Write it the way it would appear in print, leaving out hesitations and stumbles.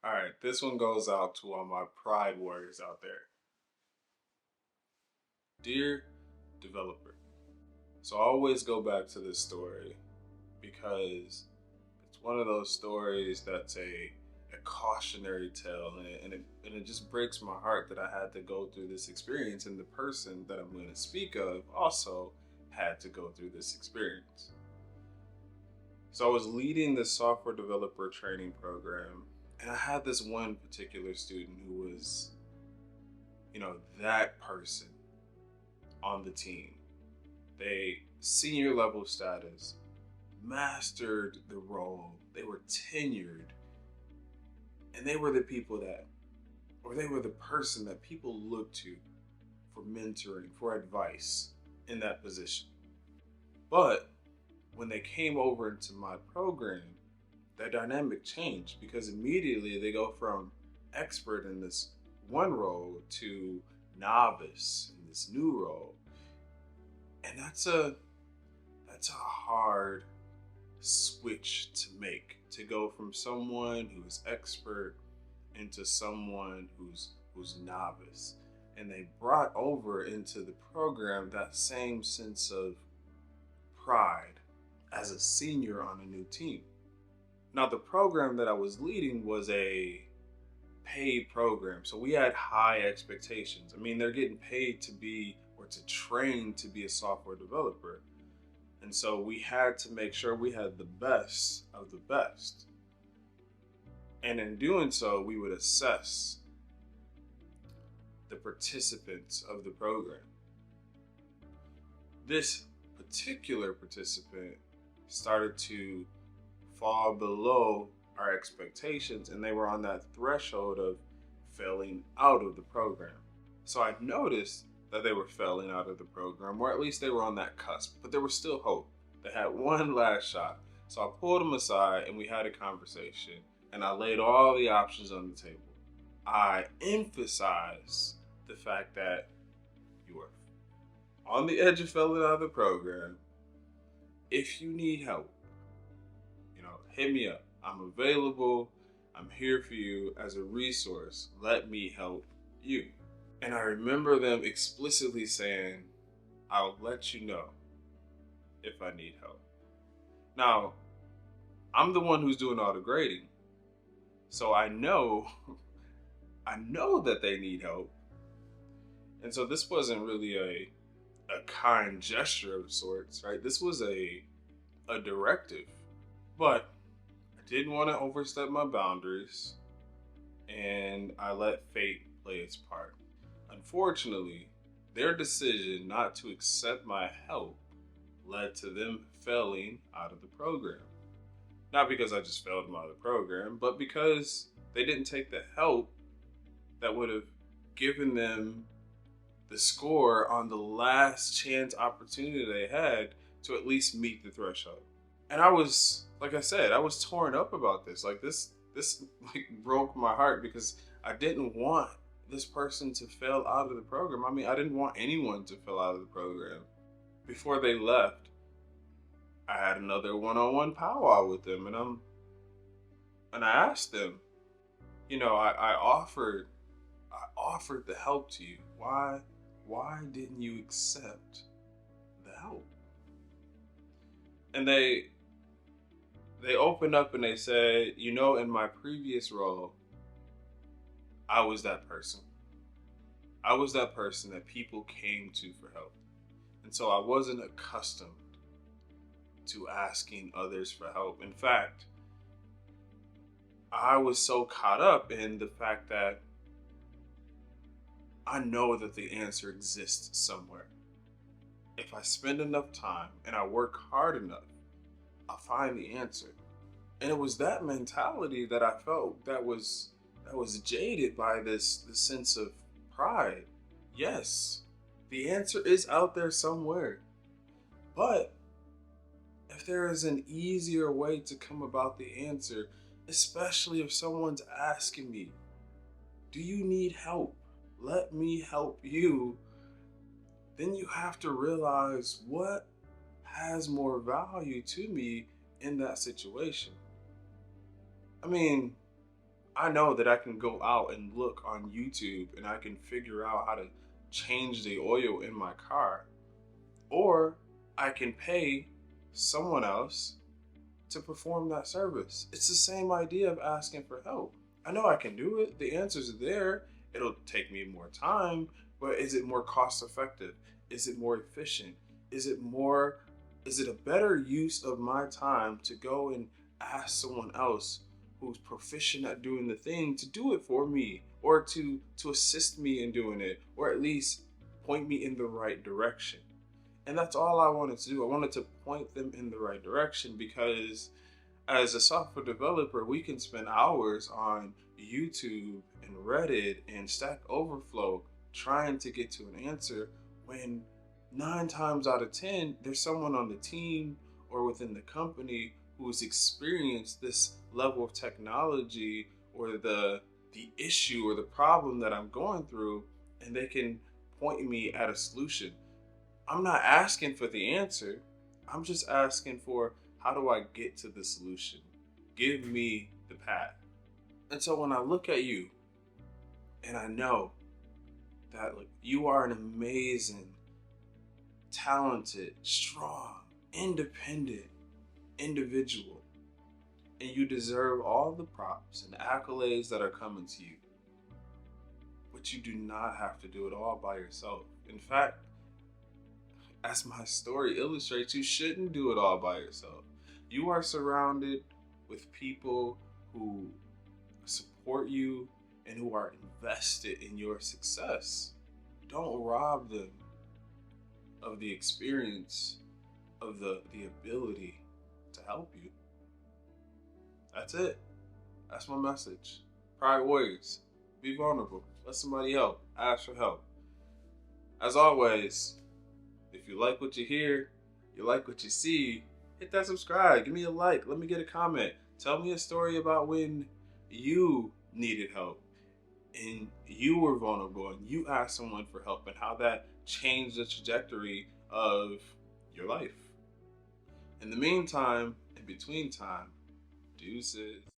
All right, this one goes out to all my pride warriors out there. Dear developer, so I always go back to this story because it's one of those stories that's a cautionary tale, and it just breaks my heart that I had to go through this experience, and the person that I'm going to speak of also had to go through this experience. So I was leading the software developer training program, and I had this one particular student who was, that person on the team. They senior level status, mastered the role, they were tenured, and they were the people that, or they were the person that people looked to for mentoring, for advice in that position. But when they came over into my program, that dynamic changed because immediately they go from expert in this one role to novice in this new role. And that's a hard switch to make, to go from someone who's expert into someone who's novice. And they brought over into the program that same sense of pride as a senior on a new team. Now, the program that I was leading was a paid program, so we had high expectations. I mean, they're getting paid to be or to train to be a software developer. And so we had to make sure we had the best of the best. And in doing so, we would assess the participants of the program. This particular participant started to fall below our expectations, and they were on that threshold of failing out of the program. So I noticed that they were failing out of the program, or at least they were on that cusp, but there was still hope. They had one last shot. So I pulled them aside and we had a conversation, and I laid all the options on the table. I emphasized the fact that you are on the edge of failing out of the program. If you need help, hit me up. I'm available. I'm here for you as a resource. Let me help you. And I remember them explicitly saying, I'll let you know if I need help. Now, I'm the one who's doing all the grading. So I know that they need help. And so this wasn't really a kind gesture of sorts, right? This was a directive. But I didn't want to overstep my boundaries, and I let fate play its part. Unfortunately, their decision not to accept my help led to them failing out of the program. Not because I just failed them out of the program, but because they didn't take the help that would have given them the score on the last chance opportunity they had to at least meet the threshold. And I was, like I said, I was torn up about this. Like this broke my heart because I didn't want this person to fail out of the program. I mean, I didn't want anyone to fail out of the program. Before they left, I had another one-on-one powwow with them, and I asked them, I offered the help to you. Why didn't you accept the help? And they opened up and they said, in my previous role, I was that person. I was that person that people came to for help. And so I wasn't accustomed to asking others for help. In fact, I was so caught up in the fact that I know that the answer exists somewhere. If I spend enough time and I work hard enough, I'll find the answer. And it was that mentality that I felt that was jaded by this sense of pride. Yes, the answer is out there somewhere. But if there is an easier way to come about the answer, especially if someone's asking me, do you need help? Let me help you. Then you have to realize what has more value to me in that situation. I mean, I know that I can go out and look on YouTube and I can figure out how to change the oil in my car. Or I can pay someone else to perform that service. It's the same idea of asking for help. I know I can do it. The answers are there. It'll take me more time, but is it more cost effective? Is it more efficient? Is it more is it a better use of my time to go and ask someone else who's proficient at doing the thing to do it for me, or to assist me in doing it, or at least point me in the right direction? And that's all I wanted to do. I wanted to point them in the right direction, because as a software developer, we can spend hours on YouTube and Reddit and Stack Overflow trying to get to an answer, when 9 times out of 10, there's someone on the team or within the company who's experienced this level of technology, or the issue or the problem that I'm going through, and they can point me at a solution. I'm not asking for the answer. I'm just asking for, how do I get to the solution? Give me the path. And so when I look at you and I know that, like, you are an amazing, talented, strong, independent individual, and you deserve all the props and accolades that are coming to you. But you do not have to do it all by yourself. In fact, as my story illustrates, you shouldn't do it all by yourself. You are surrounded with people who support you and who are invested in your success. Don't rob them of the experience, of the ability to help you. That's it. That's my message. Pride Warriors, be vulnerable. Let somebody help. Ask for help. As always, if you like what you hear, you like what you see, hit that subscribe. Give me a like. Let me get a comment. Tell me a story about when you needed help and you were vulnerable and you asked someone for help, and how that changed the trajectory of your life. In the meantime, in between time, deuces.